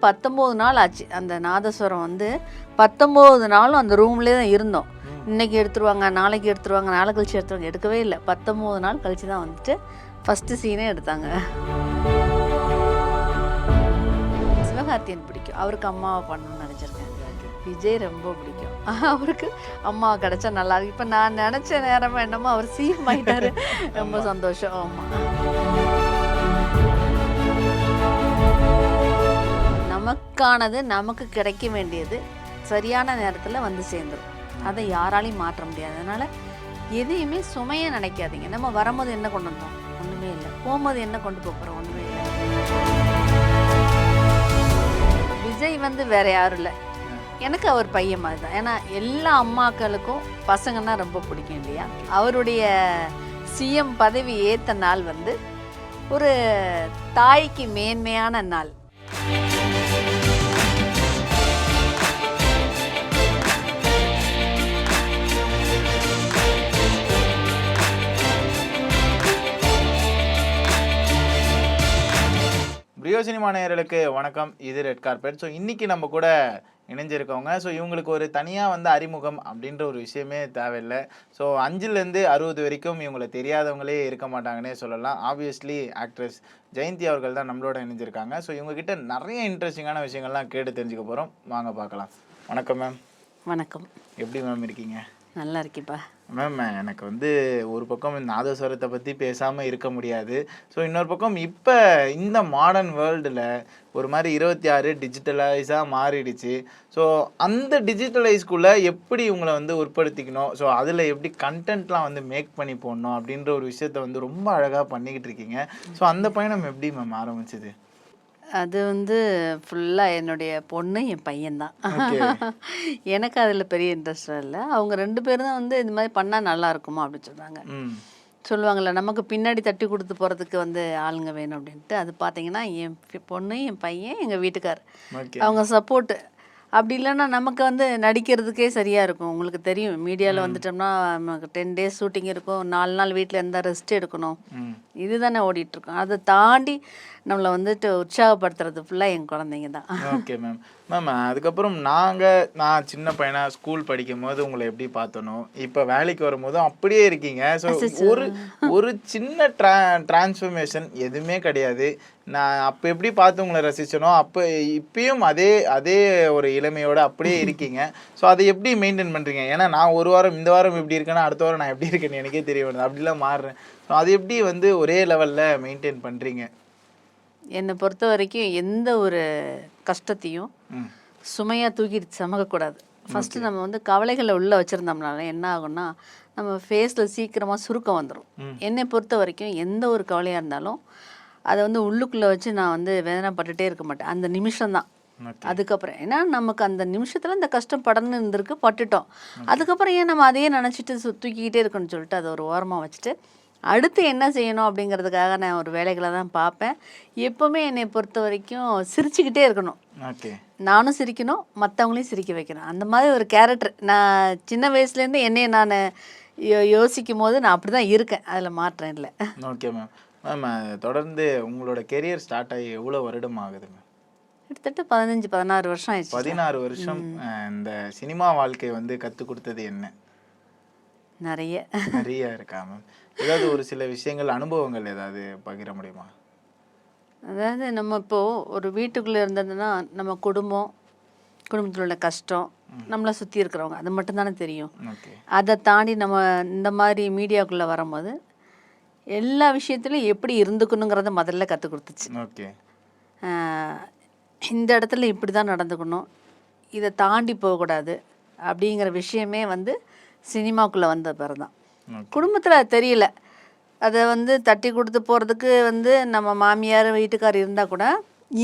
19 நாள் ஆச்சு. அந்த நாதஸ்வரம் வந்து 19 நாளும் அந்த ரூம்லேயே தான் இருந்தோம். இன்னைக்கு எடுத்துருவாங்க, நாளைக்கு எடுத்துருவாங்க, நாளை கழிச்சு எடுத்துருவாங்க, எடுக்கவே இல்லை. 19 நாள் கழிச்சு தான் வந்துட்டு ஃபஸ்ட்டு சீனே எடுத்தாங்க. சிவகார்த்தியன் பிடிக்கும், அவருக்கு அம்மாவை பண்ணணும்னு நினச்சிருக்கேன். விஜய் ரொம்ப பிடிக்கும், அவருக்கு அம்மா கிடச்சா நல்லா இருக்கு. இப்போ நான் நினச்ச நேரமாக என்னமோ அவர் சிஎம் ஆகிட்டாரு, ரொம்ப சந்தோஷம். ஆமாம், நமக்கானது நமக்கு கிடைக்க வேண்டியது சரியான நேரத்தில் வந்து சேர்ந்துடும். அதை யாராலையும் மாற்ற முடியாது. அதனால் எதையுமே சுமையாக நினைக்காதீங்க. நம்ம வரும்போது என்ன கொண்டு வந்தோம்? ஒன்றுமே இல்லை. போகும்போது என்ன கொண்டு போகிறோம்? ஒன்றுமே இல்லை. விஜய் வந்து வேற யாரும் இல்லை, எனக்கு அவர் பையன் மாதிரி தான். ஏன்னா எல்லா அம்மாக்களுக்கும் பசங்கன்னா ரொம்ப பிடிக்கும் இல்லையா? அவருடைய சிஎம் பதவி ஏற்ற நாள் வந்து ஒரு தாய்க்கு மேன்மையான நாள். பிரியோ சினிமா நேயர்களுக்கு வணக்கம். இது ரெட் கார்பெட். ஸோ இன்றைக்கி நம்ம கூட இணைஞ்சிருக்கவங்க. ஸோ இவங்களுக்கு ஒரு தனியாக வந்து அறிமுகம் அப்படின்ற ஒரு விஷயமே தேவையில்லை. ஸோ 5லேருந்து 60 வரைக்கும் இவங்களை தெரியாதவங்களே இருக்க மாட்டாங்கன்னே சொல்லலாம். ஆப்வியஸ்லி ஆக்ட்ரஸ் ஜெயந்தி அவர்கள் தான் நம்மளோட இணைஞ்சிருக்காங்க. ஸோ இவங்ககிட்ட நிறைய இன்ட்ரெஸ்டிங்கான விஷயங்கள்லாம் கேட்டு தெரிஞ்சுக்க போகிறோம். வாங்க பார்க்கலாம். வணக்கம் மேம். வணக்கம். எப்படி மேம் இருக்கீங்க? நல்லா இருக்கீப்பா. மேம், எனக்கு வந்து ஒரு பக்கம் இந்த நாதஸ்வரத்தை பற்றி பேசாமல் இருக்க முடியாது. ஸோ இன்னொரு பக்கம் இப்போ இந்த மாடர்ன் வேர்ல்டில் ஒரு மாதிரி 26 டிஜிட்டலைஸாக மாறிடுச்சு. ஸோ அந்த டிஜிட்டலைஸ்குள்ளே எப்படி உங்களை வந்து உட்படுத்திக்கணும், ஸோ அதில் எப்படி கண்டென்ட்லாம் வந்து மேக் பண்ணி போடணும் அப்படின்ற ஒரு விஷயத்த வந்து ரொம்ப அழகாக பண்ணிக்கிட்டு இருக்கீங்க. ஸோ அந்த பயணம் எப்படி மேம் ஆரம்பிச்சிது? அது வந்து ஃபுல்லாக என்னுடைய பொண்ணு என் பையன்தான். எனக்கு அதில் பெரிய இன்ட்ரெஸ்ட் இல்லை. அவங்க 2 பேரும் தான் வந்து இது மாதிரி பண்ணால் நல்லா இருக்குமா அப்படின்னு சொல்கிறாங்க. சொல்லுவாங்கள்ல, நமக்கு பின்னாடி தட்டி கொடுத்து போகிறதுக்கு வந்து ஆளுங்க வேணும் அப்படின்ட்டு. அது பார்த்தீங்கன்னா என் பொண்ணு, என் பையன், எங்கள் வீட்டுக்கார், அவங்க சப்போர்ட்டு. அப்படி இல்லைன்னா நமக்கு வந்து நடிக்கிறதுக்கே சரியாக இருக்கும். உங்களுக்கு தெரியும், மீடியாவில் வந்துட்டோம்னா நமக்கு 10 days ஷூட்டிங் இருக்கும், 4 நாள் வீட்டில் இருந்தால் ரெஸ்ட் எடுக்கணும், இதுதானே ஓடிட்டுருக்கோம். அதை தாண்டி நம்மளை வந்துட்டு உற்சாகப்படுத்துறது ஃபுல்லாக என் குழந்தைங்க தான். Okay ma'am. மேம், அதுக்கப்புறம் நான் சின்ன பையனாக ஸ்கூல் படிக்கும் போது உங்களை எப்படி பார்த்தனோ, இப்போ வேலைக்கு வரும்போதும் அப்படியே இருக்கீங்க. ஸோ ஒரு சின்ன டிரான்ஸ்ஃபர்மேஷன் எதுவுமே கிடையாது. நான் அப்போ எப்படி பார்த்து உங்களை ரசிச்சனோ அப்போ இப்பயும் அதே ஒரு இளமையோடு அப்படியே இருக்கீங்க. ஸோ அதை எப்படி மெயின்டைன் பண்ணுறீங்க? ஏன்னா நான் ஒரு வாரம் இந்த வாரம் எப்படி இருக்கேன்னா அடுத்த வாரம் நான் எப்படி இருக்கேன்னு எனக்கே தெரிய வேணும், அப்படிலாம் மாறுறேன். ஸோ அது எப்படி வந்து ஒரே லெவலில் மெயின்டைன் பண்ணுறீங்க? என்னை பொறுத்த வரைக்கும் எந்த ஒரு கஷ்டத்தையும் சுமையாக தூக்கிட்டு சமக்கக்கூடாது. ஃபஸ்ட்டு நம்ம வந்து கவலைகளை உள்ளே வச்சுருந்தோம்னால என்ன ஆகும்னா நம்ம ஃபேஸில் சீக்கிரமாக சுருக்கம் வந்துடும். என்னை பொறுத்த வரைக்கும் எந்த ஒரு கவலையாக இருந்தாலும் அதை வந்து உள்ளுக்குள்ளே வச்சு நான் வந்து வேதனைப்பட்டுட்டே இருக்க மாட்டேன். அந்த நிமிஷம்தான். அதுக்கப்புறம் ஏன்னா நமக்கு அந்த நிமிஷத்தில் இந்த கஷ்டம் படன்னு இருந்திருக்கு, பட்டுட்டோம். அதுக்கப்புறம் ஏன் நம்ம அதையே நினச்சிட்டு தூக்கிக்கிட்டே இருக்கணும்னு சொல்லிட்டு அதை ஒரு ஓரமாக வச்சுட்டு அடுத்து என்ன செய்யணும் அப்படிங்கிறதுக்காக நான் ஒரு வேலைகளை தான் பார்ப்பேன். எப்போவுமே என்னை பொறுத்த வரைக்கும் சிரிச்சுக்கிட்டே இருக்கணும். நானும் சிரிக்கணும், மற்றவங்களையும் சிரிக்க வைக்கணும். அந்த மாதிரி ஒரு கேரக்டர். நான் சின்ன வயசுலேருந்து என்னையை நான் யோசிக்கும் போது நான் அப்படி தான் இருக்கேன், அதில் மாற்றம் இல்லை. Okay ma'am. மேம், தொடர்ந்து உங்களோட கெரியர் ஸ்டார்ட் ஆகி எவ்வளோ வருடம் ஆகுது மேம்? கிட்டத்தட்ட 15-16 வருஷம் ஆயிடுச்சு. 16 வருஷம். இந்த சினிமா வாழ்க்கை வந்து கற்றுக் கொடுத்தது என்ன? நிறைய இருக்கா மேம்? ஏதாவது ஒரு சில விஷயங்கள், அனுபவங்கள் ஏதாவது பகிர முடியுமா? அதாவது நம்ம இப்போது ஒரு வீட்டுக்குள்ளே இருந்ததுன்னா நம்ம குடும்பத்தில் உள்ள கஷ்டம், நம்மளை சுற்றி இருக்கிறவங்க, அது மட்டும்தானே தெரியும். அதை தாண்டி நம்ம இந்த மாதிரி மீடியாவுக்குள்ளே வரும்போது எல்லா விஷயத்துலையும் எப்படி இருந்துக்கணுங்கிறத முதல்ல கற்றுக் கொடுத்துச்சு. இந்த இடத்துல இப்படி தான் நடந்துக்கணும், இதை தாண்டி போகக்கூடாது அப்படிங்கிற விஷயமே வந்து சினிமாக்குள்ளே வந்த பிறகு தான். குடும்பத்தில் அது தெரியல. அதை வந்து தட்டி கொடுத்து போகிறதுக்கு வந்து நம்ம மாமியார் வீட்டுக்கார் இருந்தால் கூட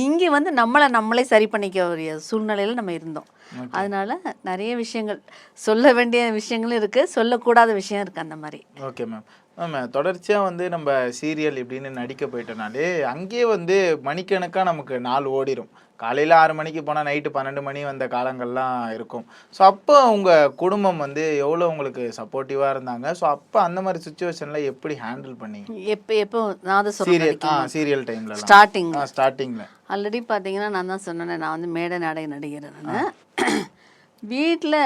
இங்கே வந்து நம்மளே சரி பண்ணிக்க ஒரு சூழ்நிலையில் நம்ம இருந்தோம். அதனால நிறைய விஷயங்கள் சொல்ல வேண்டிய விஷயங்களும் இருக்குது, சொல்லக்கூடாத விஷயம் இருக்குது, அந்த மாதிரி. Okay ma'am. மேம், தொடர்ச்சியாக வந்து நம்ம சீரியல் இப்படின்னு நடிக்க போயிட்டோனாலே அங்கேயே வந்து மணிக்கணக்காக நமக்கு நாள் ஓடிடும். காலையில் 6 மணிக்கு போனால் நைட்டு 12 மணி வந்த காலங்கள்லாம் இருக்கும். ஸோ அப்போ உங்கள் குடும்பம் வந்து எவ்வளோ உங்களுக்கு சப்போர்ட்டிவாக இருந்தாங்க? ஸோ அப்போ அந்த மாதிரி சுச்சுவேஷனில் எப்படி ஹேண்டில் பண்ணீங்க? எப்போ நாதஸ்வரம் நடிக்கும் சீரியல் டைம்ல ஸ்டார்டிங்கில் ஆல்ரெடி பார்த்தீங்கன்னா நான் தான் சொன்னேன், நான் வந்து மேடை நாடக நடிகர். நான் வீட்டில்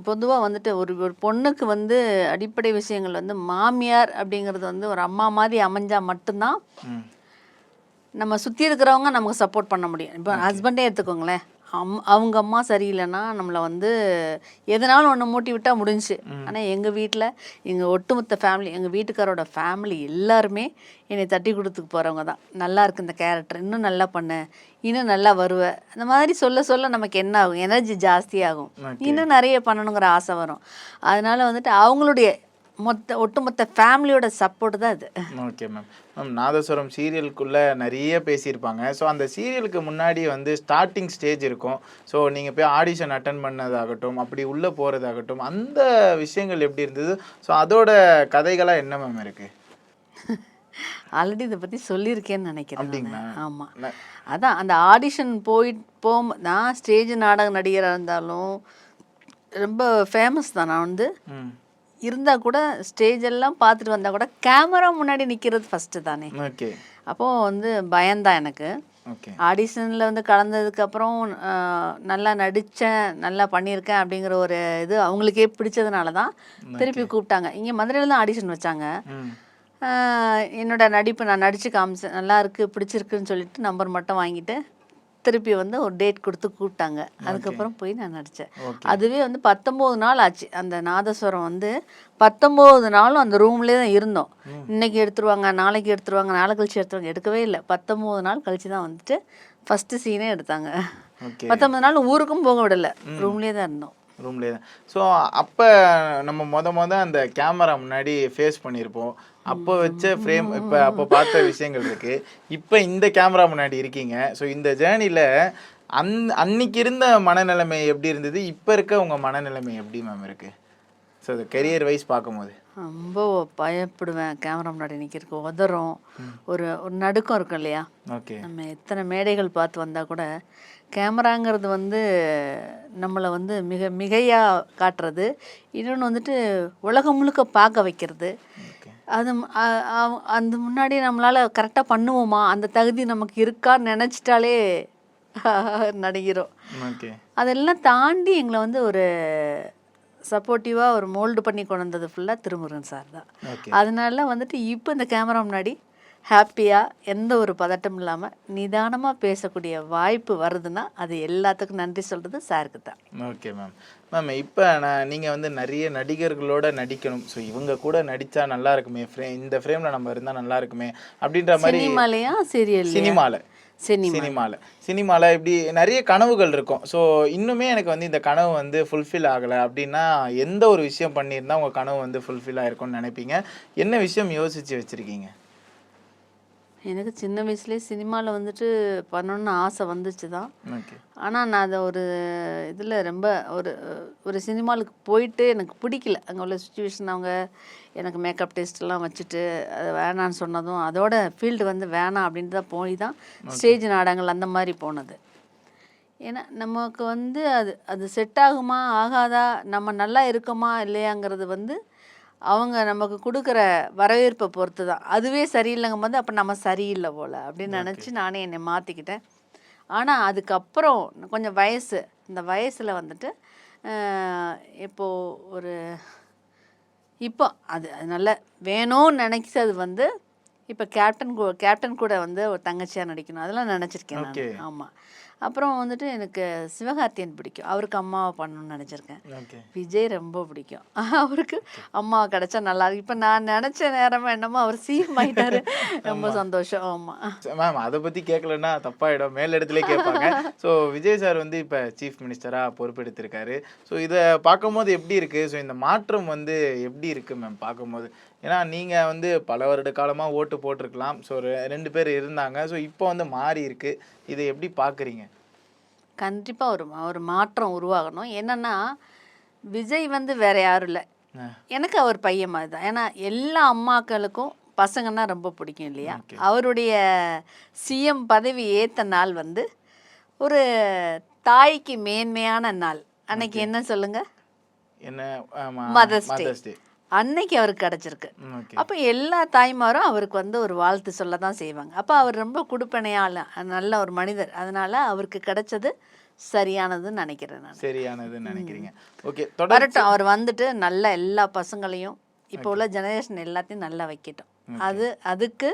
பொதுவாக வந்துட்டு ஒரு ஒரு பொண்ணுக்கு வந்து அடிப்படை விஷயங்கள் வந்து மாமியார் அப்படிங்கிறது வந்து ஒரு அம்மா மாதிரி அமைஞ்சால் மட்டும்தான் நம்ம சுற்றி இருக்கிறவங்க நமக்கு சப்போர்ட் பண்ண முடியும். இப்போ ஹஸ்பண்டே எடுத்துக்கோங்களேன், அவங்க அம்மா சரியில்லைன்னா நம்மளை வந்து எதனாலும் ஒன்று மூட்டி விட்டால் முடிஞ்சு. ஆனால் எங்கள் வீட்டில் எங்கள் ஒட்டுமொத்த ஃபேமிலி, எங்கள் வீட்டுக்காரோட ஃபேமிலி எல்லாருமே என்னை தட்டி கொடுத்துக்கு போகிறவங்க தான். நல்லா இருக்கு இந்த கேரக்டர், இன்னும் நல்லா பண்ணு, இன்னும் நல்லா வருவேன், அந்த மாதிரி சொல்ல சொல்ல நமக்கு என்ன ஆகும், எனர்ஜி ஜாஸ்தியாகும், இன்னும் நிறைய பண்ணணுங்கிற ஆசை வரும். அதனால வந்துட்டு அவங்களுடைய ஒட்டுமொத்த ஃபேமிலியோட சப்போர்ட் தான் இது. Okay ma'am. மேம் நாதஸ்வரம் சீரியலுக்குள்ளே நிறைய பேசியிருப்பாங்க. ஸோ அந்த சீரியலுக்கு முன்னாடி வந்து ஸ்டார்டிங் ஸ்டேஜ் இருக்கும். ஸோ நீங்கள் போய் ஆடிஷன் அட்டன் பண்ணதாகட்டும், அப்படி உள்ளே போகிறதாகட்டும், அந்த விஷயங்கள் எப்படி இருந்தது? ஸோ அதோட கதைகளாக என்ன மேம் இருக்குது? ஆல்ரெடி இதை பற்றி சொல்லியிருக்கேன்னு நினைக்கிறேன். அப்படிங்களா? ஆமாம், அதான் அந்த ஆடிஷன் நான் ஸ்டேஜ் நாடக நடிகராக இருந்தாலும் ரொம்ப ஃபேமஸ் தான். நான் வந்து இருந்தால் கூட ஸ்டேஜ் எல்லாம் பார்த்துட்டு வந்தால் கூட கேமரா முன்னாடி நிற்கிறது ஃபஸ்ட்டு தானே. ஓகே. அப்போது வந்து பயம்தான் எனக்கு. ஆடிஷனில் வந்து கலந்ததுக்கப்புறம் நல்லா நடித்தேன், நல்லா பண்ணியிருக்கேன் அப்படிங்கிற ஒரு இது அவங்களுக்கே பிடிச்சதுனால தான் திருப்பி கூப்பிட்டாங்க. இங்கே மதுரையில் தான் ஆடிஷன் வச்சாங்க. என்னோட நடிப்பு நான் நடித்து காமிச்சேன், நல்லா இருக்குது பிடிச்சிருக்குன்னு சொல்லிட்டு நம்பர் மட்டும் வாங்கிட்டு திருப்பி வந்து ஒரு டேட் கொடுத்து கூப்பிட்டாங்க. அதுக்கப்புறம் போய் நான் நடித்தேன். அதுவே வந்து 19 நாள் ஆச்சு. அந்த நாதஸ்வரம் வந்து 19 நாளும் அந்த ரூம்லேயே தான் இருந்தோம். இன்னைக்கு எடுத்துருவாங்க, நாளைக்கு எடுத்துருவாங்க, நாளை கழிச்சு எடுத்துருவாங்க, எடுக்கவே இல்லை. 19 நாள் கழிச்சு தான் வந்துட்டு ஃபஸ்ட்டு சீனே எடுத்தாங்க. 19 நாள் ஊருக்கும் போக விடலை, ரூம்லேயே தான் இருந்தோம். ரூம்லேயே தான். ஸோ அப்போ நம்ம அந்த கேமரா முன்னாடி ஃபேஸ் பண்ணியிருப்போம். அப்போ வச்ச ஃப்ரேம், இப்போ அப்போ பார்த்த விஷயங்கள் இருக்குது. இப்போ இந்த கேமரா முன்னாடி இருக்கீங்க. ஸோ இந்த ஜேர்னியில் அன்னைக்கு இருந்த மனநிலைமை எப்படி இருந்தது? இப்போ இருக்க உங்கள் மனநிலைமை எப்படி மேம் இருக்குது? ஸோ அது கெரியர் வைஸ் பார்க்கும்போது ரொம்ப பயப்படுவேன். கேமரா முன்னாடி நிற்கிறதுக்கு உதறும், ஒரு ஒரு நடுக்கம் இருக்கும் இல்லையா? ஓகே. நம்ம எத்தனை மேடைகள் பார்த்து வந்தால் கூட கேமராங்கிறது வந்து நம்மளை வந்து மிகையாக காட்டுறது, இன்னொன்று வந்துட்டு உலகம் முழுக்க பார்க்க வைக்கிறது. அது அந்த முன்னாடி நம்மளால் கரெக்டாக பண்ணுவோமா, அந்த தகுதி நமக்கு இருக்கான்னு நினச்சிட்டாலே நடிகிறோம். அதெல்லாம் தாண்டி எங்களை வந்து ஒரு சப்போர்ட்டிவாக ஒரு மோல்டு பண்ணி கொண்டு வந்தது ஃபுல்லாக திருமுருகன் சார் தான். அதனால வந்துட்டு இப்போ இந்த கேமரா முன்னாடி ஹாப்பியாக எந்த ஒரு பதட்டம் இல்லாமல் நிதானமாக பேசக்கூடிய வாய்ப்பு வருதுன்னா அது எல்லாத்துக்கும் நன்றி சொல்கிறது சாருக்கு தான். Okay ma'am. மேம் இப்போ நீங்கள் வந்து நிறைய நடிகர்களோட நடிக்கணும், ஸோ இவங்க கூட நடித்தா நல்லா இருக்குமே, இந்த ஃப்ரேமில் நம்ம இருந்தால் நல்லா இருக்குமே அப்படின்ற மாதிரி சினிமாலையா சீரியல் சினிமாவில் இப்படி நிறைய கனவுகள் இருக்கும். ஸோ இன்னுமே எனக்கு வந்து இந்த கனவு வந்து ஃபுல்ஃபில் ஆகலை அப்படின்னா எந்த ஒரு விஷயம் பண்ணியிருந்தால் உங்கள் கனவு வந்து ஃபுல்ஃபில் ஆகிருக்கும்னு நினைப்பீங்க? என்ன விஷயம் யோசித்து வச்சுருக்கீங்க? எனக்கு சின்ன வயசுலேயே சினிமாவில் வந்துட்டு பண்ணணுன்னு ஆசை வந்துச்சு தான். ஆனால் நான் அதை ஒரு இதில் ரொம்ப ஒரு சினிமாவுக்கு போயிட்டு எனக்கு பிடிக்கல. அங்கே உள்ள சுச்சுவேஷன், அவங்க எனக்கு மேக்கப் டெஸ்ட்லாம் வச்சுட்டு அது வேணான்னு சொன்னதும் அதோட ஃபீல்டு வந்து வேணாம் அப்படின்ட்டு தான் போய் தான் ஸ்டேஜ் நாடகங்கள் அந்த மாதிரி போனது. ஏன்னா நமக்கு வந்து அது செட் ஆகுமா ஆகாதா, நம்ம நல்லா இருக்கோமா இல்லையாங்கிறது வந்து அவங்க நமக்கு கொடுக்குற வரவேற்பை பொறுத்து தான். அதுவே சரியில்லைங்கும் போது அப்போ நம்ம சரியில்லை போல் அப்படின்னு நினச்சி நானே என்னை மாற்றிக்கிட்டேன். ஆனால் அதுக்கப்புறம் கொஞ்சம் இந்த வயசில் வந்துட்டு இப்போ அது நல்ல வேணும்னு நினைச்சது வந்து இப்போ கேப்டன் கூட வந்து ஒரு தங்கச்சியாக நடிக்கணும், அதெல்லாம் நினச்சிருக்கேன் நான். ஆமாம். அப்புறம் வந்துட்டு எனக்கு சிவகார்த்தியன் பிடிக்கும், அவருக்கு அம்மாவை பண்ணணும்னு நினச்சிருக்கேன். விஜய் ரொம்ப பிடிக்கும், அவருக்கு அம்மாவை கிடச்சா நல்லா இருக்கு. இப்போ நான் நினச்ச நேரமாக என்னமோ அவர் சிஎம் ஆகிட்டாரு, ரொம்ப சந்தோஷம். ஆமாம் மேம். அதை பற்றி கேட்கலன்னா தப்பாயிடும், மேல் இடத்துல கேட்பாங்க. ஸோ விஜய் சார் வந்து இப்போ சீஃப் மினிஸ்டராக பொறுப்பெடுத்திருக்காரு. ஸோ இதை பார்க்கும்போது எப்படி இருக்குது? ஸோ இந்த மாற்றம் வந்து எப்படி இருக்குது மேம் பார்க்கும்போது? ஏன்னா நீங்கள் வந்து பல வருட காலமாக ஓட்டு போட்டிருக்கலாம். ஸோ 2 பேர் இருந்தாங்க, ஸோ இப்போ வந்து மாறி இருக்குது. இதை எப்படி பார்க்குறீங்க? கண்டிப்பாக ஒரு மாற்றம் உருவாகணும். என்னென்னா விஜய் வந்து வேறு யாரும் இல்லை, எனக்கு அவர் பையன் மாதிரி தான். ஏன்னா எல்லா அம்மாக்களுக்கும் பசங்கன்னா ரொம்ப பிடிக்கும் இல்லையா? அவருடைய சிஎம் பதவி ஏற்ற நாள் வந்து ஒரு தாய்க்கு மேன்மையான நாள் அன்னைக்கு என்ன சொல்லுங்க? என்ன? Mother's day. மதர்ஸ் டே அன்னைக்கு அவருக்கு கிடைச்சிருக்கு. ஓகே. அப்போ எல்லா தாய்மாரும் அவருக்கு வந்து ஒரு வாழ்த்து சொல்ல தான் செய்வாங்க. அப்போ அவர் ரொம்ப குடுப்பனையால நல்ல ஒரு மனிதர். அதனால அவருக்கு கிடைச்சது சரியானதுன்னு நினைக்கிறேன் நான். சரியானதுன்னு நினைக்கிறீங்க. ஓகே, வரட்டும், அவர் வந்துட்டு நல்ல எல்லா பசங்களையும் இப்போ உள்ள ஜெனரேஷன் எல்லாத்தையும் நல்லா வைக்கட்டும். அதுக்கு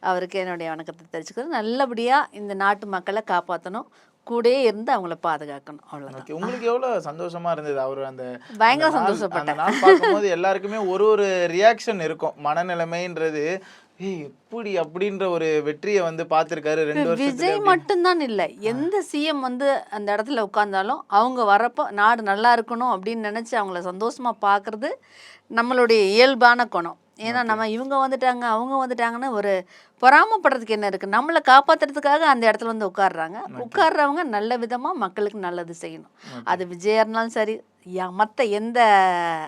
அவருக்கு என்னுடைய வணக்கத்தை தெரிவிச்சுக்கிறது. நல்லபடியாக இந்த நாட்டு மக்களை காப்பாற்றணும், கூடயே இருந்து அவங்கள பாதுகாக்கணும். அவ்வளோதான். ஓகே, உங்களுக்கு எவ்வளவு சந்தோஷமா இருந்தது அவர் அந்த பயங்கர அந்த சந்தோஷப்பட்டேன். நாள் பார்க்கும்போது? எல்லாருக்குமே ஒரு ரியாக்ஷன் இருக்கும். மனநிலைமைன்றது ஏய் இப்படி அப்படின்ற ஒரு வெற்றியை வந்து பார்த்துருக்காரு 2 வருஷத்துல. விஜய் மட்டும்தான் இல்லை, எந்த சிஎம் வந்து அந்த இடத்துல உட்கார்ந்தாலும் அவங்க வரப்போ நாடு நல்லா இருக்கணும் அப்படின்னு நினச்சி அவங்கள சந்தோஷமாக பார்க்குறது நம்மளுடைய இயல்பான குணம். ஏன்னா நம்ம இவங்க வந்துட்டாங்க அவங்க வந்துட்டாங்கன்னு ஒரு பொறாமப்படுறதுக்கு என்ன இருக்குது? நம்மளை காப்பாற்றுறதுக்காக அந்த இடத்துல வந்து உட்காடுறாங்க. உட்கார்றவங்க நல்ல விதமாக மக்களுக்கு நல்லது செய்யணும். அது விஜயா இருந்தாலும் சரி, மற்ற எந்த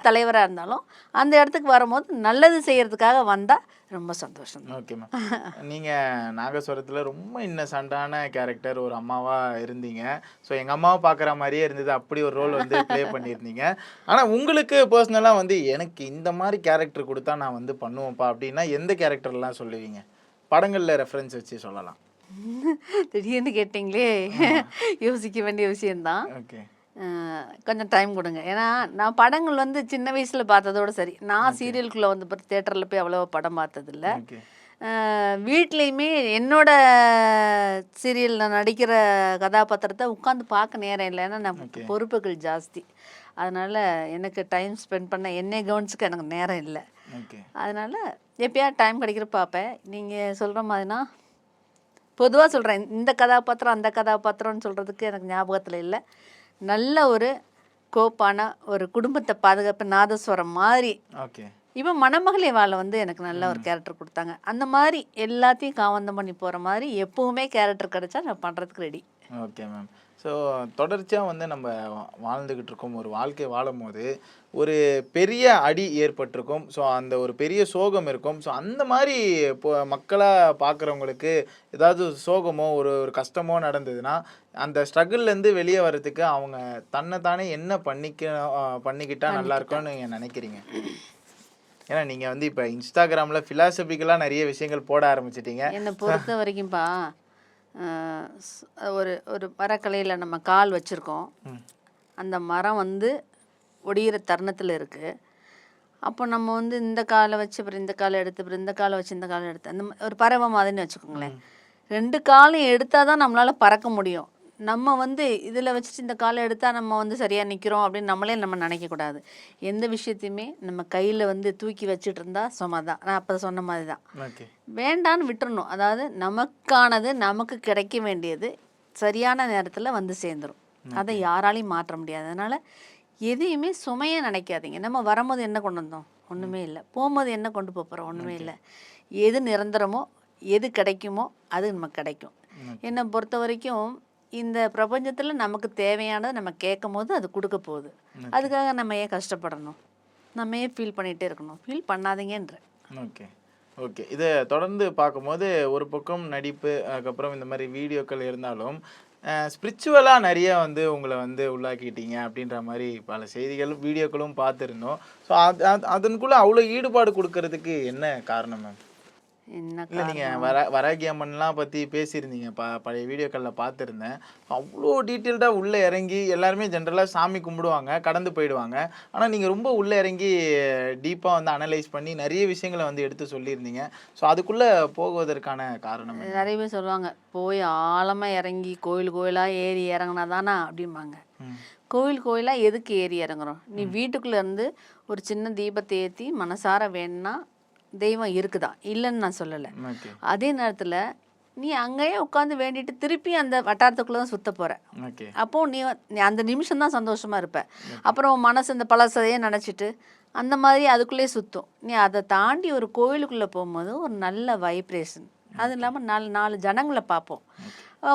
தலைவராக இருந்தாலும் அந்த இடத்துக்கு வரும்போது நல்லது செய்யறதுக்காக வந்தால் ரொம்ப சந்தோஷம். Okay ma'am. நீங்கள் நாகஸ்வரத்தில் ரொம்ப இன்னசென்ட்டான கேரக்டர், ஒரு அம்மாவாக இருந்தீங்க. ஸோ எங்கள் அம்மாவை பார்க்குற மாதிரியே இருந்தது. அப்படி ஒரு ரோல் வந்து ப்ளே பண்ணியிருந்தீங்க. ஆனால் உங்களுக்கு பர்சனலாக வந்து எனக்கு இந்த மாதிரி கேரக்டர் கொடுத்தா நான் வந்து பண்ணுவேன்ப்பா அப்படின்னா எந்த கேரக்டர்லாம் சொல்லுவீங்க? படங்களில் ரெஃபரன்ஸ் வச்சு சொல்லலாம். திடீர்னு கேட்டிங்களே, யோசிக்க வேண்டிய விஷயந்தான். ஓகே. கொஞ்சம் டைம் கொடுங்க. ஏன்னா நான் படங்கள் வந்து சின்ன வயசில் பார்த்ததோடு சரி, நான் சீரியலுக்குள்ளே வந்து தேட்டரில் போய் அவ்வளோ படம் பார்த்ததில்ல. ஓகே. வீட்லேயுமே என்னோட சீரியலில் நடிக்கிற கதாபாத்திரத்தை உட்காந்து பார்க்க நேரம் இல்லை. ஏன்னா நமக்கு பொறுப்புகள் ஜாஸ்தி. அதனால் எனக்கு டைம் ஸ்பெண்ட் பண்ண என்னை கவனிச்சுக்க எனக்கு நேரம் இல்லை. ஓகே. அதனால் எப்பயாவது டைம் கிடைக்கிற பார்ப்பேன். நீங்கள் சொல்கிற மாதிரினா பொதுவாக சொல்கிறேன், இந்த கதாபாத்திரம் அந்த கதாபாத்திரம்னு சொல்கிறதுக்கு எனக்கு ஞாபகத்தில் இல்லை. நல்ல ஒரு கோப்பான ஒரு குடும்பத்தை பாதுகாப்பு நாதஸ்வரம் மாதிரி. ஓகே. இப்போ மணமகளே வாழ வந்து எனக்கு நல்ல ஒரு கேரக்டர் கொடுத்தாங்க. அந்த மாதிரி எல்லாத்தையும் காவந்தம் பண்ணி போகிற மாதிரி எப்பவுமே கேரக்டர் கிடைச்சா நான் பண்ணுறதுக்கு ரெடி. Okay ma'am. ஸோ தொடர்ச்சியாக வந்து நம்ம வாழ்ந்துக்கிட்டு இருக்கோம். ஒரு வாழ்க்கை வாழும் போது ஒரு பெரிய அடி ஏற்பட்டிருக்கும். ஸோ அந்த ஒரு பெரிய சோகம் இருக்கும். ஸோ அந்த மாதிரி இப்போ மக்களாக பார்க்குறவங்களுக்கு ஏதாவது சோகமோ ஒரு ஒரு கஷ்டமோ நடந்ததுன்னா அந்த ஸ்ட்ரகிள்லேருந்து வெளியே வர்றதுக்கு அவங்க தன்னைத்தானே என்ன பண்ணிக்கிட்டா நல்லா இருக்கும்னு நீங்கள் நினைக்கிறீங்க? ஏன்னா நீங்கள் வந்து இப்போ இன்ஸ்டாகிராமில் ஃபிலாசபிக்கலாக நிறைய விஷயங்கள் போட ஆரம்பிச்சிட்டீங்க. என்னை பொறுத்த வரைக்கும்பா, ஒரு ஒரு மரக்கலையில் நம்ம கால் வச்சுருக்கோம். அந்த மரம் வந்து ஒடிகிற தருணத்தில் இருக்குது. அப்போ நம்ம வந்து இந்த காலை வச்சு அப்புறம் இந்த காலை எடுத்து அப்புறம் இந்த காலை வச்சு இந்த காலை எடுத்து அந்த ஒரு பறவை மாதிரின்னு வச்சுக்கோங்களேன். 2 காலையும் எடுத்தால் தான் நம்மளால் பறக்க முடியும். நம்ம வந்து இதில் வச்சுட்டு இந்த காலை எடுத்தால் நம்ம வந்து சரியாக நிற்கிறோம் அப்படின்னு நம்மளே நம்ம நினைக்கக்கூடாது. எந்த விஷயத்தையுமே நம்ம கையில் வந்து தூக்கி வச்சுட்டு இருந்தால் சுமதான். நான் அப்போ சொன்ன மாதிரி தான், வேண்டான்னு விட்டுறணும். அதாவது நமக்கானது நமக்கு கிடைக்க வேண்டியது சரியான நேரத்தில் வந்து சேர்ந்துடும். அதை யாராலையும் மாற்ற முடியாது. அதனால் எதையுமே சுமையாக நினைக்காதீங்க. நம்ம வரும்போது என்ன கொண்டு வந்தோம்? ஒன்றுமே இல்லை. போகும்போது என்ன கொண்டு போகிறோம்? ஒன்றுமே இல்லை. எது நிரந்தரமோ எது கிடைக்குமோ அது நமக்கு கிடைக்கும். என்னை பொறுத்த வரைக்கும் இந்த பிரபஞ்சத்தில் நமக்கு தேவையானதை நம்ம கேட்கும் போது அது கொடுக்க போகுது. அதுக்காக நம்ம ஏன் கஷ்டப்படணும்? நம்ம ஏன் ஃபீல் பண்ணிகிட்டே இருக்கணும்? ஃபீல் பண்ணாதீங்கன்ற. ஓகே. ஓகே. இதை தொடர்ந்து பார்க்கும்போது ஒரு பக்கம் நடிப்பு, அதுக்கப்புறம் இந்த மாதிரி வீடியோக்கள் இருந்தாலும் ஸ்பிரிச்சுவலாக நிறைய வந்து உங்களை வந்து உள்ளாக்கிட்டீங்க அப்படின்ற மாதிரி பல செய்திகளும் வீடியோக்களும் பார்த்துருந்தோம். ஸோ அதனுக்குள்ளே அவ்வளோ ஈடுபாடு கொடுக்கறதுக்கு என்ன காரணம் மேம்? என்ன இல்லை, நீங்கள் வராகி அம்மன்லாம் பற்றி பேசியிருந்தீங்க, பழைய வீடியோக்களில் பார்த்துருந்தேன். அவ்வளோ டீட்டெயில்டாக உள்ளே இறங்கி எல்லாருமே ஜென்ரலாக சாமி கும்பிடுவாங்க, கடந்து போயிடுவாங்க. ஆனால் நீங்கள் ரொம்ப உள்ளே இறங்கி டீப்பாக வந்து அனலைஸ் பண்ணி நிறைய விஷயங்களை வந்து எடுத்து சொல்லியிருந்தீங்க. ஸோ அதுக்குள்ளே போகுவதற்கான காரணம் நிறைய பேர் சொல்லுவாங்க, போய் ஆழமாக இறங்கி கோயில் கோயிலாக ஏறி இறங்கினா தானா அப்படிம்பாங்க. கோயில் கோயிலாக எதுக்கு ஏறி இறங்குறோம்? நீ வீட்டுக்குள்ளே இருந்து ஒரு சின்ன தீபத்தை ஏற்றி மனசார வேணுன்னா தெய்வம் இருக்குதான், இல்லைன்னு நான் சொல்லலை. அதே நேரத்தில் நீ அங்கேயே உட்காந்து வேண்டிட்டு திருப்பி அந்த வட்டாரத்துக்குள்ளே தான் சுற்ற போகிற. அப்போது நீ அந்த நிமிஷம் தான் சந்தோஷமாக இருப்ப. அப்புறம் மனசு இந்த பழசதையே நினச்சிட்டு அந்த மாதிரி அதுக்குள்ளேயே சுற்றும். நீ அதை தாண்டி ஒரு கோயிலுக்குள்ளே போகும்போது ஒரு நல்ல வைப்ரேஷன், அது இல்லாமல் 4 ஜனங்களை பார்ப்போம்.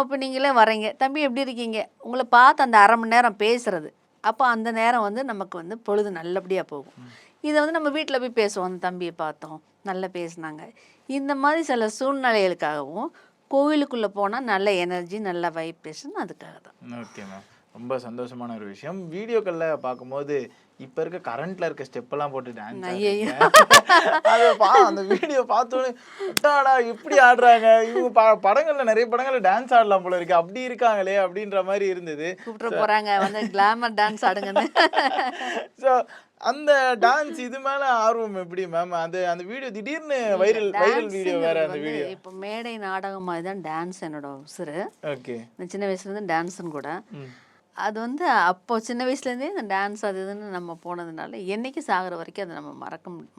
இப்போ நீங்களே வரீங்க, தம்பி எப்படி இருக்கீங்க, உங்களை பார்த்து அந்த அரை மணி நேரம் பேசுகிறது, அப்போ அந்த நேரம் வந்து நமக்கு வந்து பொழுது நல்லபடியாக போகும். இதை வந்து நம்ம வீட்டில் போய் பேசுவோம், அந்த தம்பியை பார்த்தோம் நல்லா பேசினாங்க. இந்த மாதிரி சில சூழ்நிலைகளுக்காகவும் கோவிலுக்குள்ளே போனால் நல்ல எனர்ஜி நல்ல வைப்ரேஷன் அதுக்காக தான். ஓகே மேம், ரொம்ப சந்தோஷமான ஒரு விஷயம். வீடியோக்களில் பார்க்கும்போது இப்போ இருக்க கரண்ட்ல இருக்க ஸ்டெப்பெல்லாம் போட்டு டான்ஸ் ஐயையோ. அந்த வீடியோ பார்த்தோன்னே அட்டாடா எப்படி ஆடுறாங்க இவங்க, படங்கள்ல நிறைய படங்கள்ல டான்ஸ் ஆடலாம் போல இருக்கு, அப்படி இருக்காங்களே அப்படின்ற மாதிரி இருந்தது. கூப்பிட்டு போகிறாங்க வந்து கிளாமர் டான்ஸ் ஆடுங்கன்னு. ஸோ அந்த டான்ஸ் இது மேல ஆர்வம் எப்படி மேம்? அது அந்த வீடியோ திடீர்னு வைரல் வீடியோ வேற அந்த வீடியோ. இப்போ மேடை நாடகம் மாதிரி தான் டான்ஸ் என்னோட உசுரு. ஓகே. நான் சின்ன வயசுலேருந்து டான்ஸுன்னு கூட. அது வந்து அப்போ சின்ன வயசுலேருந்தே இந்த டான்ஸ் அது இதுன்னு நம்ம போனதுனால என்னைக்கு சாகிற வரைக்கும் அதை நம்ம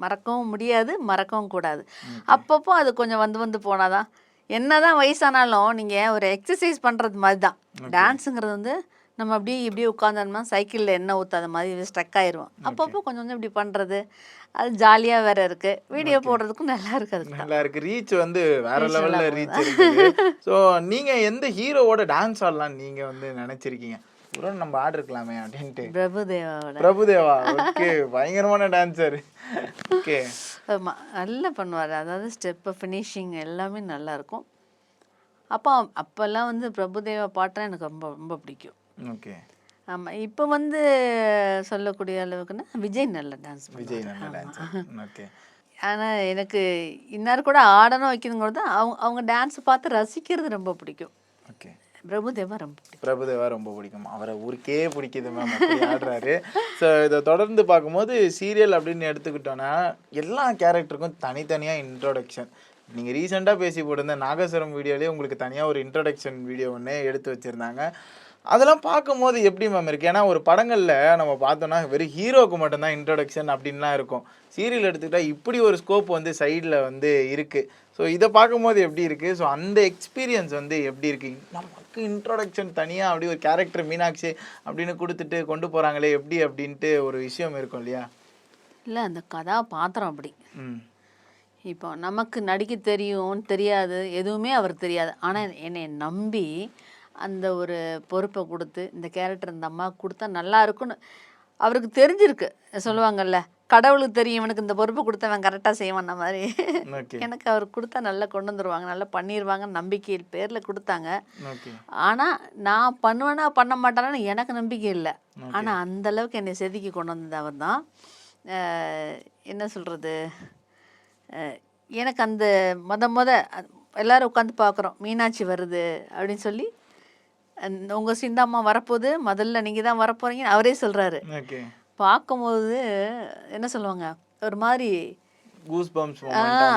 மறக்கவும் முடியாது, மறக்கவும் கூடாது. அப்பப்போ அது கொஞ்சம் வந்து போனாதான். என்னதான் வயசானாலும் நீங்கள் ஒரு எக்ஸசைஸ் பண்ணுறது மாதிரி தான் டான்ஸுங்கிறது. வந்து நம்ம அப்படியே இப்படியே உட்காந்தோம்னா சைக்கிளில் எண்ணெய் ஊற்றாத மாதிரி ஸ்ட்ரக் ஆயிடுவோம். அப்பப்போ கொஞ்சம் கொஞ்சம் இப்படி பண்ணுறது அது ஜாலியாக வேற இருக்குது. வீடியோ போடுறதுக்கும் நல்லா இருக்குது. நல்லா இருக்கு, ரீச் வந்து வேற லெவலில் ரீச் இருக்கு. ஸோ நீங்கள் எந்த ஹீரோவோட டான்ஸ் ஆடலாம் நீங்கள் வந்து நினச்சிருக்கீங்க? நம்ம ஆடிருக்கலாமே அப்படின்ட்டு. பிரபுதேவா. ஓகே, பயங்கரமான டான்சர். ஓகே, நல்லா பண்ணுவார். அதாவது ஸ்டெப்பு ஃபினிஷிங் எல்லாமே நல்லா இருக்கும். அப்போல்லாம் வந்து பிரபுதேவா பாட்டெலாம் எனக்கு ரொம்ப ரொம்ப பிடிக்கும். ஓகே. ஆமாம், இப்போ வந்து சொல்லக்கூடிய அளவுக்குன்னா விஜய் நல்ல டான்ஸ். விஜய் நல்ல டான்ஸ். ஓகே. ஆனால் எனக்கு இன்னார் கூட ஆடணும் வைக்கணுங்கிறது அவங்க டான்ஸ் பார்த்து ரசிக்கிறது ரொம்ப பிடிக்கும். ஓகே. பிரபுதேவா ரொம்ப பிடிக்கும். பிரபுதேவா ரொம்ப பிடிக்கும். அவரை ஊருக்கே பிடிக்குது மேம், அப்படி ஆடுறாரு. ஸோ இதை தொடர்ந்து பார்க்கும்போது சீரியல் அப்படின்னு எடுத்துக்கிட்டோன்னா எல்லா கேரக்டருக்கும் தனித்தனியாக இன்ட்ரோடக்ஷன். நீங்கள் ரீசெண்டாக பேசி போட்டிருந்த நாகஸ்வரம் வீடியோலேயே உங்களுக்கு தனியாக ஒரு இன்ட்ரோடக்ஷன் வீடியோ ஒன்று எடுத்து வச்சுருந்தாங்க. அதெல்லாம் பார்க்கும்போது எப்படி மேம் இருக்குது? ஏன்னா ஒரு படங்களில் நம்ம பார்த்தோன்னா வெறும் ஹீரோவுக்கு மட்டும்தான் இன்ட்ரோடக்ஷன் அப்படின்லாம் இருக்கும். சீரியல் எடுத்துக்கிட்டால் இப்படி ஒரு ஸ்கோப் வந்து சைடில் வந்து இருக்குது. ஸோ இதை பார்க்கும்போது எப்படி இருக்குது? ஸோ அந்த எக்ஸ்பீரியன்ஸ் வந்து எப்படி இருக்குது? நமக்கு இன்ட்ரோடக்ஷன் தனியாக அப்படி ஒரு கேரக்டர் மீனாட்சி அப்படின்னு கொடுத்துட்டு கொண்டு போகிறாங்களே எப்படி அப்படின்ட்டு ஒரு விஷயம் இருக்கும் இல்லையா? இல்லை, அந்த கதாபாத்திரம் அப்படி. இப்போ நமக்கு நடிக்க தெரியும் தெரியாது எதுவுமே அவருக்கு தெரியாது. ஆனால் என்னை நம்பி அந்த ஒரு பொறுப்பை கொடுத்து இந்த கேரக்டர் இந்த அம்மா கொடுத்தா நல்லா இருக்குன்னு அவருக்கு தெரிஞ்சிருக்கு. சொல்லுவாங்கல்ல, கடவுளுக்கு தெரியும் இவனுக்கு இந்த பொறுப்பு கொடுத்தவன் கரெக்டாக செய்வான் மாதிரி. எனக்கு அவர் கொடுத்தா நல்லா கொண்டு வந்துருவாங்க, நல்லா பண்ணிடுவாங்கன்னு நம்பிக்கை பேரில் கொடுத்தாங்க. ஆனால் நான் பண்ணுவேனா பண்ண மாட்டானு எனக்கு நம்பிக்கை இல்லை. ஆனால் அந்தளவுக்கு என்னை செதுக்கி கொண்டு வந்தது அவர் தான். என்ன சொல்கிறது, எனக்கு அந்த எல்லோரும் உட்காந்து பார்க்குறோம் மீனாட்சி வருது அப்படின்னு சொல்லி, உங்கள் சிந்தாம்மா வரப்போகுது, முதல்ல நீங்கள் தான் வரப்போகிறீங்கன்னு அவரே சொல்கிறாரு. பார்க்கும்போது என்ன சொல்லுவாங்க, ஒரு மாதிரி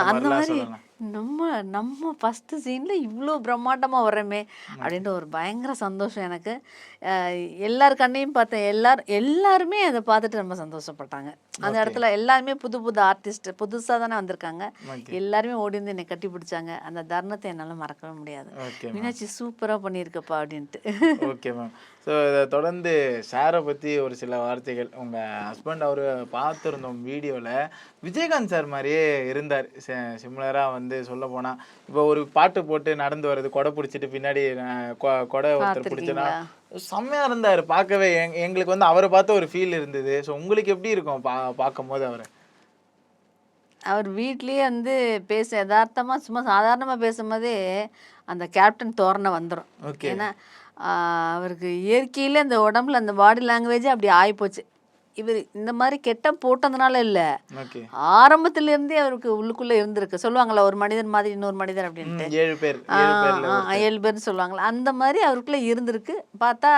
அந்த மாதிரி நம்ம ஃபஸ்ட்டு சீனில் இவ்வளோ பிரம்மாண்டமாக வர்றோமே அப்படின்ட்டு ஒரு பயங்கர சந்தோஷம் எனக்கு. எல்லார் கண்ணையும் பார்த்தேன், எல்லாருமே அதை பார்த்துட்டு ரொம்ப சந்தோஷப்பட்டாங்க. அந்த இடத்துல எல்லாருமே புது ஆர்டிஸ்ட் புதுசாக தானே வந்திருக்காங்க. எல்லாருமே ஓடி வந்து என்னை கட்டி பிடிச்சாங்க. அந்த தருணத்தை என்னால் மறக்கவே முடியாது. மீனாட்சி சூப்பராக பண்ணியிருக்கப்பா அப்படின்ட்டு. Okay ma'am. ஸோ இதை தொடர்ந்து சாரை பற்றி ஒரு சில வார்த்தைகள். உங்கள் ஹஸ்பண்ட் அவர் பார்த்துருந்தோம் வீடியோவில் விஜயகாந்த் சார் மாதிரியே இருந்தார். சிமிலராக வந்து சொல்ல போனால் இப்போ ஒரு பாட்டு போட்டு நடந்து வர்றது, கொடை பிடிச்சிட்டு பின்னாடி கொடை ஒருத்தர் பிடிச்சனா செம்மையாக இருந்தார் பார்க்கவே. எங்களுக்கு வந்து அவரை பார்த்து ஒரு ஃபீல் இருந்தது. ஸோ உங்களுக்கு எப்படி இருக்கும் பார்க்கும் போது அவரை? அவர் வீட்லேயே வந்து யதார்த்தமாக சும்மா சாதாரணமாக பேசும்போதே அந்த கேப்டன் தோரணை வந்துடும். ஏன்னா அவருக்கு இயற்கையில் அந்த உடம்புல அந்த பாடி லாங்குவேஜே அப்படி ஆகிப்போச்சு. இவர் இந்த மாதிரி கெட்ட போட்டதுனால இல்லை, ஆரம்பத்திலேருந்தே அவருக்கு உள்ளுக்குள்ளே இருந்திருக்கு. சொல்லுவாங்களா ஒரு மனிதன் மாதிரி இன்னொரு மனிதர் அப்படின்ட்டு, 7 பேர்னு சொல்லுவாங்களா, அந்த மாதிரி அவருக்குள்ளே இருந்திருக்கு. பார்த்தா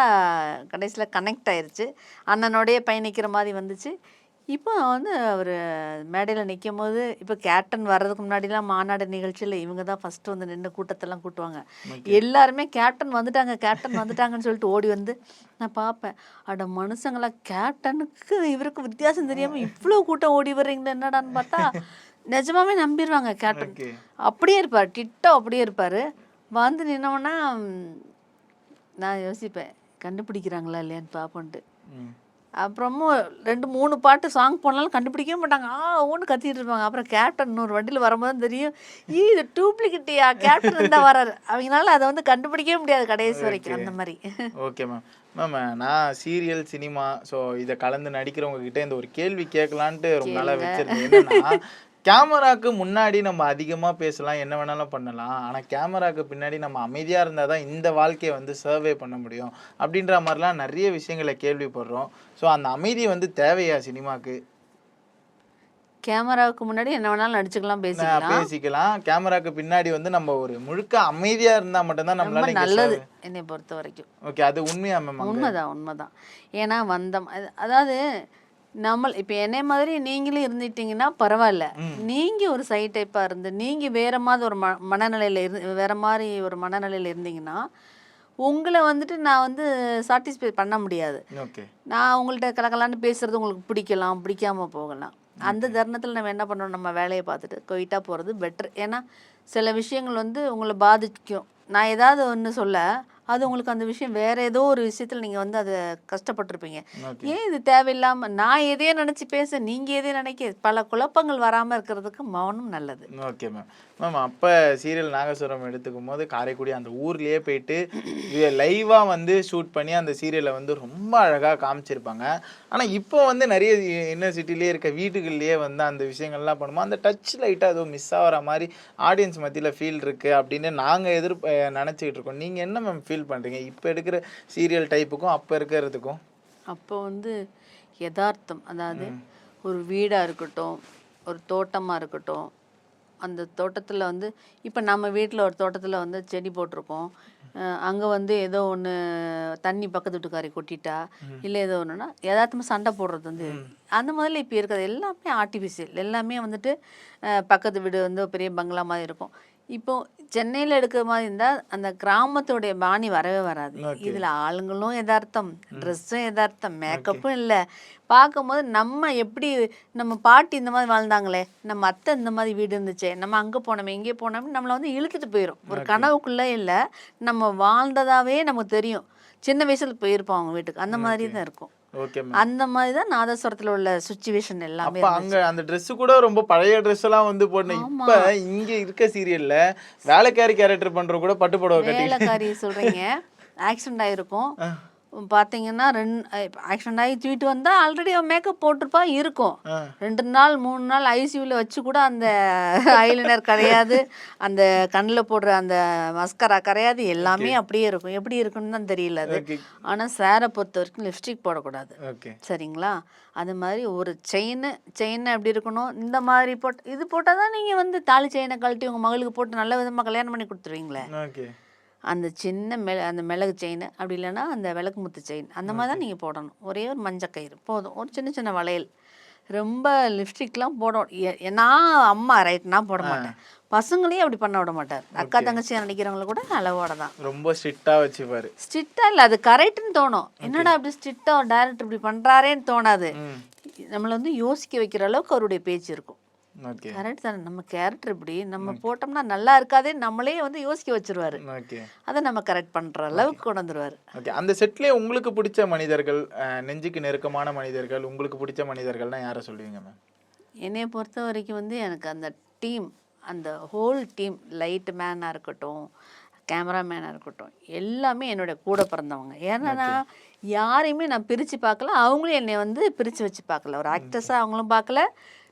கடைசியில் கனெக்ட் ஆயிடுச்சு, அண்ணனோடைய பயணிக்கிற மாதிரி வந்துச்சு. இப்போ வந்து அவர் மேடையில் நிற்கும் போது, இப்போ கேப்டன் வர்றதுக்கு முன்னாடிலாம் மாநாடு நிகழ்ச்சியில் இவங்க தான் ஃபஸ்ட்டு வந்து நின்று கூட்டத்தெல்லாம் கூட்டுவாங்க. எல்லாருமே கேப்டன் வந்துட்டாங்கன்னு சொல்லிட்டு ஓடி வந்து நான் பார்ப்பேன், அட மனுஷங்களா, கேப்டனுக்கு இவருக்கு வித்தியாசம் தெரியாமல் இவ்வளோ கூட்டம் ஓடி வர்றீங்களா என்னடான்னு பார்த்தா நிஜமாவே நம்பிடுவாங்க. கேப்டன் அப்படியே இருப்பார், டிட்டோ அப்படியே இருப்பார். வந்து நின்னோன்னா நான் யோசிப்பேன், கண்டுபிடிக்கிறாங்களா இல்லையான்னு பார்ப்போன்ட்டு. அப்புறமும் 2-3 பாட்டு சாங் போனாலும் கண்டுபிடிக்கவே மாட்டாங்க. ஒன்று கத்திட்டு இருப்பாங்க. அப்புறம் கேப்டன் இன்னொரு வண்டியில் வரும்போது தான் தெரியும், இது டூப்ளிகேட்டியா, கேப்டன் இருந்தால் வராரு. அவங்களால அதை வந்து கண்டுபிடிக்கவே முடியாது கடைசி வரைக்கும். அந்த மாதிரி. Okay ma'am. மேம் நான் சீரியல் சினிமா ஸோ இதை கலந்து நடிக்கிறவங்க கிட்டே இந்த ஒரு கேள்வி கேட்கலான்ட்டு ரொம்ப நாளாக வச்சுருந்தேன். என்னன்னா கேமராக்கு முன்னாடி நம்ம அதிகமாக பேசலாம், என்ன வேணாலும் பண்ணலாம். ஆனால் கேமராக்கு பின்னாடி நம்ம அமைதியாக இருந்தால் தான் இந்த வாழ்க்கையை வந்து சர்வே பண்ண முடியும் அப்படின்ற மாதிரிலாம் நிறைய விஷயங்களை கேள்விப்படுறோம். ஸோ அந்த அமைதி வந்து தேவையா சினிமாக்கு? கேமராவுக்கு முன்னாடி என்ன வேணாலும் நடிச்சுக்கலாம், பேசிக்கலாம். பேசிக்கலாம். கேமராக்கு பின்னாடி வந்து நம்ம ஒரு முழுக்க அமைதியாக இருந்தால் மட்டும்தான் ரொம்ப நம்மளால நல்லது என்னை பொறுத்த வரைக்கும். ஓகே, அது உண்மையா மேம்? உண்மைதான், உண்மைதான். ஏன்னா அதாவது இப்போ என்னை மாதிரி நீங்களும் இருந்துட்டீங்கன்னா பரவாயில்ல. நீங்க ஒரு சை டைப்பா இருந்து நீங்க வேற மாதிரி ஒரு மனநிலையில வேற மாதிரி ஒரு மனநிலையில இருந்தீங்கன்னா உங்களை வந்துட்டு நான் வந்து சாட்டிஸ்ஃபை பண்ண முடியாது. ஓகே, நான் உங்கள்கிட்ட கலக்கலான்னு பேசுறது உங்களுக்கு பிடிக்கலாம், பிடிக்காம போகலாம். அந்த தருணத்தில் நம்ம என்ன பண்ணணும், நம்ம வேலையை பார்த்துட்டு கொயிட்டாக போகிறது பெட்டர். ஏன்னா சில விஷயங்கள் வந்து உங்களை பாதிக்கும். நான் ஏதாவது ஒன்று சொல்ல அது உங்களுக்கு அந்த விஷயம் வேறு ஏதோ ஒரு விஷயத்தில் நீங்கள் வந்து அதை கஷ்டப்பட்டிருப்பீங்க. ஏன் இது தேவையில்லாமல் நான் எதையோ நினச்சி பேச நீங்கள் எதையோ நினைக்க பல குழப்பங்கள் வராமல் இருக்கிறதுக்கு மௌனம் நல்லது. Okay ma'am. மேம் அப்போ சீரியல் நாகஸ்வரம் எடுத்துக்கும் போது காரைக்குடி அந்த ஊர்லேயே போயிட்டு லைவாக வந்து ஷூட் பண்ணி அந்த சீரியலை வந்து ரொம்ப அழகாக காமிச்சிருப்பாங்க. ஆனால் இப்போ வந்து நிறைய இன்னர் சிட்டிலேயே இருக்க வீட்டுகள்லேயே வந்து அந்த விஷயங்கள்லாம் பண்ணும்போது அந்த டச் லைட்டாக ஏதோ மிஸ் ஆகிற மாதிரி ஆடியன்ஸ் மத்தியில் ஃபீல் இருக்குது அப்படின்னு நாங்கள் நினச்சிக்கிட்டு இருக்கோம். நீங்கள் என்ன மேம் ஃபீல் பண்ணுறீங்க இப்போ எடுக்கிற சீரியல் டைப்புக்கும் அப்போ இருக்கிறதுக்கும்? அப்போ வந்து யதார்த்தம், அதாவது ஒரு வீடாக இருக்கட்டும், ஒரு தோட்டமாக இருக்கட்டும், அந்த தோட்டத்தில் வந்து இப்போ நம்ம வீட்டில் ஒரு தோட்டத்தில் வந்து செடி போட்டிருக்கோம். அங்கே வந்து ஏதோ ஒன்று தண்ணி பக்கத்து வீட்டுக்காரி கொட்டிட்டா இல்லை ஏதோ ஒன்றுனா யதார்த்தமாக சண்டை போடுறது வந்து அந்த மாதிரில இப்போ இருக்கிறது எல்லாமே ஆர்டிஃபிஷியல். எல்லாமே வந்துட்டு பக்கத்து வீடு வந்து பெரிய பங்களா மாதிரி இருக்கும். இப்போ சென்னையில் எடுக்கிற மாதிரி இருந்தால் அந்த கிராமத்துடைய பாணி வரவே வராது. இதில் ஆளுங்களும் யதார்த்தம், ட்ரெஸ்ஸும் யதார்த்தம், மேக்கப்பும் இல்லை. பார்க்கும்போது நம்ம எப்படி நம்ம பாட்டி இந்த மாதிரி வாழ்ந்தாங்களே, நம்ம அத்தை இந்த மாதிரி வீடு இருந்துச்சே, நம்ம அங்கே போனோமே இங்கே போனோம்னு நம்மளை வந்து இழுத்துட்டு போயிடும். ஒரு கனவுக்குள்ளே இல்லை, நம்ம வாழ்ந்ததாவே நமக்கு தெரியும். சின்ன வயசில் போயிருப்போம் அவங்க வீட்டுக்கு, அந்த மாதிரி தான் இருக்கும். ஓகே, அந்த மாதிரி தான் நாதஸ்வரத்தில் உள்ள சுச்சுவேஷன் எல்லாமே. அங்க அந்த ட்ரெஸ் கூட ரொம்ப பழைய ட்ரெஸ் எல்லாம் வந்து போட்டேன். இப்ப இங்க இருக்க சீரியல்ல வேலைக்காரி கேரக்டர் பண்ற கூட பட்டு புடவை கட்டி. வேலைக்காரி சொல்றீங்க, ஆக்சிடென்ட் ஆயிருக்கும் பார்த்தீங்கன்னா ஆக்சிடென்ட் ஆகி தூக்கிட்டு வந்தால் ஆல்ரெடி அவன் மேக்கப் போட்டிருப்பா இருக்கும். 2 நாள் 3 நாள் ஐசியூவில் வச்சு கூட அந்த ஐலைனர் கரையாது, அந்த கண்ணில் போடுற அந்த மஸ்கரா கரையாது, எல்லாமே அப்படியே இருக்கும். எப்படி இருக்குன்னு தான் தெரியல அது. ஆனால் சாரை பொறுத்த வரைக்கும் லிப்ஸ்டிக் போடக்கூடாது, சரிங்களா? அது மாதிரி ஒரு செயின் எப்படி இருக்கணும், இந்த மாதிரி இது போட்டால் தான் நீங்கள் வந்து தாலி செயினை கழட்டி உங்கள் மகளுக்கு போட்டு நல்ல விதமாக கல்யாணம் பண்ணி கொடுத்துருவீங்களே. அந்த சின்ன அந்த மிளகு செயின், அப்படி இல்லைன்னா அந்த விளக்கு முத்து செயின், அந்த மாதிரி தான் நீங்கள் போடணும். ஒரே ஒரு மஞ்சக்கயிறு போதும், ஒரு சின்ன சின்ன வளையல். ரொம்ப லிப்ஸ்டிக்லாம் நான் அம்மா நான் போட மாட்டேன். பசங்களையும் அப்படி பண்ண விட மாட்டார். அக்கா தங்கச்சியாக நடிக்கிறவங்கள கூட அளவோட தான் ரொம்ப ஸ்ட்ரிக்டாக வச்சுப்பாரு. ஸ்ட்ரிக்டாக இல்லை, அது கரெக்டுன்னு தோணும். என்னடா அப்படி ஸ்ட்ரிக்டாக டேரக்டர் இப்படி பண்ணுறாரேன்னு தோணாது. நம்மளை வந்து யோசிக்க வைக்கிற அளவுக்கு அவருடைய பேச்சு இருக்கும். கரெக்ட் தானே? நம்ம கேரக்டர் இப்படி நம்ம போட்டோம்னா நல்லா இருக்காதே, நம்மளே வந்து யோசிக்க வச்சிருவாரு. அதை நம்ம கரெக்ட் பண்ற அளவுக்கு கொண்டு வந்துருவாரு. அந்த செட்லயே உங்களுக்கு பிடிச்ச மனிதர்கள், நெஞ்சுக்கு நெருக்கமான மனிதர்கள், உங்களுக்கு பிடிச்ச மனிதர்கள்னா யாரை சொல்லுவீங்க மேம்? என்னைய பொறுத்த வரைக்கும் வந்து எனக்கு அந்த டீம், அந்த ஹோல் டீம், லைட் மேனாக இருக்கட்டும், கேமராமேனாக இருக்கட்டும், எல்லாமே என்னோட கூட பிறந்தவங்க. ஏன்னா யாரையுமே நான் பிரித்து பார்க்கல, அவங்களும் என்னை வந்து பிரித்து வச்சு பார்க்கல. ஒரு ஆக்ட்ரஸாக அவங்களும் பார்க்கல,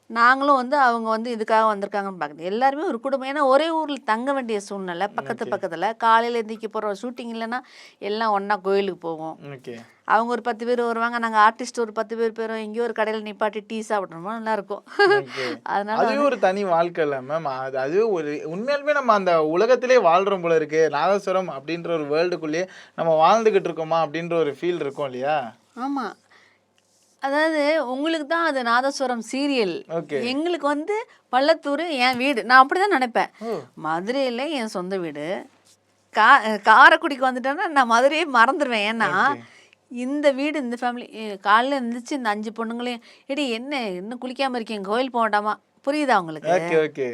நாங்களும் வந்து அவங்க வந்து இதுக்காக வந்திருக்காங்கன்னு பார்க்குறது. எல்லாருமே ஒரு குடும்பம். ஏன்னா ஒரே ஊரில் தங்க வேண்டிய சூழ்நிலை, பக்கத்தில் காலையில் எந்திரிக்க போகிற ஷூட்டிங் இல்லைன்னா எல்லாம் ஒன்றா கோயிலுக்கு போவோம். அவங்க ஒரு 10 பேர் வருவாங்க, நாங்கள் ஆர்டிஸ்ட் ஒரு 10 பேர் போயிடும். எங்கேயோ ஒரு கடையில் நிப்பாட்டி டீ சாப்பிட்றோமோ நல்லா இருக்கும். அதனால அதுவே ஒரு தனி வாழ்க்கை இல்லை மேம். அதுவே ஒரு உண்மையாலுமே நம்ம அந்த உலகத்திலே வாழ்கிறோம் போல இருக்கு. நாதஸ்வரம் அப்படின்ற ஒரு வேர்ல்டுக்குள்ளேயே நம்ம வாழ்ந்துக்கிட்டு இருக்கோமா அப்படின்ற ஒரு ஃபீல் இருக்கும் இல்லையா? ஆமாம், அதாவது உங்களுக்கு தான் அது நாதஸ்வரம் சீரியல், எங்களுக்கு வந்து பள்ளத்தூர் என் வீடு. நான் அப்படிதான் நினைப்பேன். மதுரையில் என் சொந்த வீடு, காரைக்குடிக்கு வந்துட்டேன்னா நான் மதுரையே மறந்துடுவேன். ஏன்னா இந்த வீடு, இந்த ஃபேமிலி. காலையில் இருந்துச்சு இந்த 5 பொண்ணுங்களையும், எடி என்ன இன்னும் குளிக்காமல் இருக்கீங்க, கோயில் போகட்டாமா, புரியுதா உங்களுக்கு?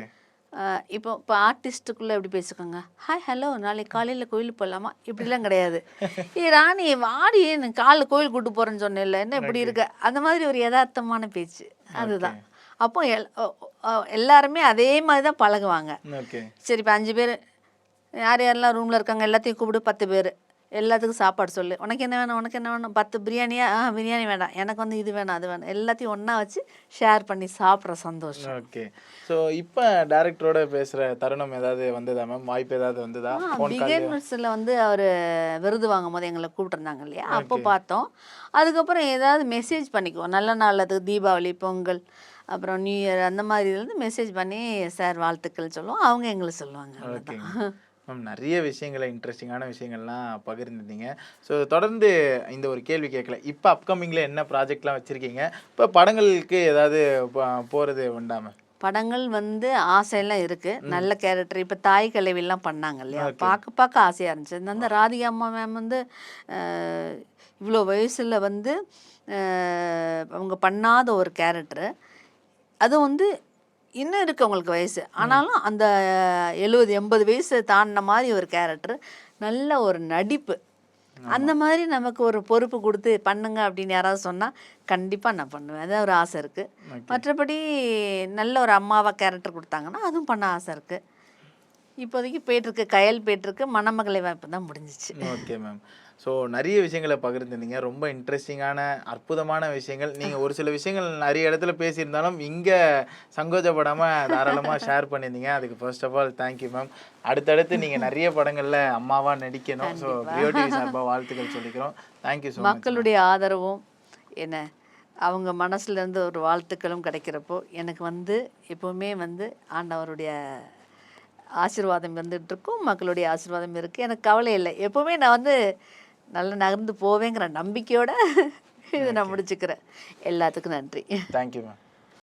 இப்போ ஆர்டிஸ்ட்டுக்குள்ளே எப்படி பேசுக்கோங்க, ஹாய் ஹலோ நாளைக்கு காலையில் கோயிலுக்கு போகலாமா, இப்படிலாம் கிடையாது. ராணி வாடி காலைல கோயில் கூட்டு போகிறேன்னு சொன்னேன்ல, என்ன இப்படி இருக்க, அந்த மாதிரி ஒரு யதார்த்தமான பேச்சு அதுதான். அப்போ எல்லாருமே அதே மாதிரி தான் பழகுவாங்க. சரி, இப்போ 5 பேர் யார் யாரெல்லாம் ரூமில் இருக்காங்க எல்லாத்தையும் கூப்பிடு, 10 பேர் எல்லாத்துக்கும் சாப்பாடு சொல்லு, உனக்கு என்ன வேணும், உனக்கு என்ன வேணும், 10 பிரியாணியா, பிரியாணி வேண்டாம், எனக்கு வந்து இது வேணும் அது வேணும், எல்லாத்தையும் ஒன்றா வச்சு ஷேர் பண்ணி சாப்பிட்ற சந்தோஷம். ஓகே. ஸோ இப்போ டைரக்டரோட பேசுகிற தருணம் ஏதாவது வந்ததா மேம்? வாய்ப்பு ஏதாவது வந்ததா? Phone call? பிகேன்ஸில் வந்து அவர் விருது வாங்கும் போது எங்களை கூப்பிட்டுருந்தாங்க இல்லையா, அப்போ பார்த்தோம். அதுக்கப்புறம் ஏதாவது மெசேஜ் பண்ணிக்குவோம், நல்ல நாள், அது தீபாவளி, பொங்கல், அப்புறம் நியூ இயர், அந்த மாதிரிலேருந்து மெசேஜ் பண்ணி சார் வாழ்த்துக்கள் சொல்லுவோம், அவங்க எங்களுக்கு சொல்லுவாங்க. ஓகேங்க அவ்வளோதான். மேம். நிறைய விஷயங்களை இன்ட்ரெஸ்டிங்கான விஷயங்கள்லாம் பகிர்ந்துருந்தீங்க. ஸோ தொடர்ந்து இந்த ஒரு கேள்வி கேட்கல, இப்போ அப்கமிங்கில் என்ன ப்ராஜெக்ட்லாம் வச்சுருக்கீங்க? இப்போ படங்களுக்கு ஏதாவது போகிறது உண்டா மேம்? படங்கள் வந்து ஆசையெல்லாம் இருக்குது, நல்ல கேரக்டர். இப்போ தாய் கிழவிலாம் பண்ணாங்க இல்லையா, பார்க்க பார்க்க ஆசையாக இருந்துச்சு. அந்த ராதிகா அம்மா மேம் வந்து இவ்வளோ வயசில் வந்து அவங்க பண்ணாத ஒரு கேரக்டரு, அது வந்து இன்னும் இருக்குது அவங்களுக்கு வயசு, ஆனாலும் அந்த 70-80 வயசு தாண்டின மாதிரி ஒரு கேரக்டர், நல்ல ஒரு நடிப்பு. அந்த மாதிரி நமக்கு ஒரு பொறுப்பு கொடுத்து பண்ணுங்க அப்படின்னு யாராவது சொன்னால் கண்டிப்பாக நான் பண்ணுவேன், அதான் ஒரு ஆசை இருக்குது. மற்றபடி நல்ல ஒரு அம்மாவாக கேரக்டர் கொடுத்தாங்கன்னா அதுவும் பண்ண ஆசை இருக்குது. இப்போதைக்கு போயிட்டுருக்கு, கயல் போயிட்டுருக்கு, மணமகளை வாய்ப்பு தான் முடிஞ்சிச்சு. Okay ma'am. ஸோ நிறைய விஷயங்களை பகிர்ந்துருந்தீங்க, ரொம்ப இன்ட்ரெஸ்டிங்கான அற்புதமான விஷயங்கள். நீங்கள் ஒரு சில விஷயங்கள் நிறைய இடத்துல பேசியிருந்தாலும் இங்கே சங்கோஜப்படாமல் தாராளமாக ஷேர் பண்ணியிருந்தீங்க. அதுக்கு first of all thank you ma'am. அடுத்தடுத்து நீங்கள் நிறைய படங்களில் அம்மாவாக நடிக்கணும். ஸோ பிரியோ டிவி சார்பாக வாழ்த்துக்கள் சொல்லிக்கிறோம். Thank you so much. மக்களுடைய ஆதரவும் என்ன அவங்க மனசுலேருந்து ஒரு வாழ்த்துக்களும் கிடைக்கிறப்போ எனக்கு வந்து எப்போவுமே வந்து ஆண்டவருடைய ஆசீர்வாதம் வந்துட்டுருக்கும், மக்களுடைய ஆசீர்வாதம் இருக்குது, எனக்கு கவலை இல்லை. எப்போவுமே நான் வந்து நல்லா நகர்ந்து போவேங்கிற நம்பிக்கையோடு இதை நான் முடிச்சுக்கிறேன். எல்லாத்துக்கும் நன்றி. Thank you ma'am.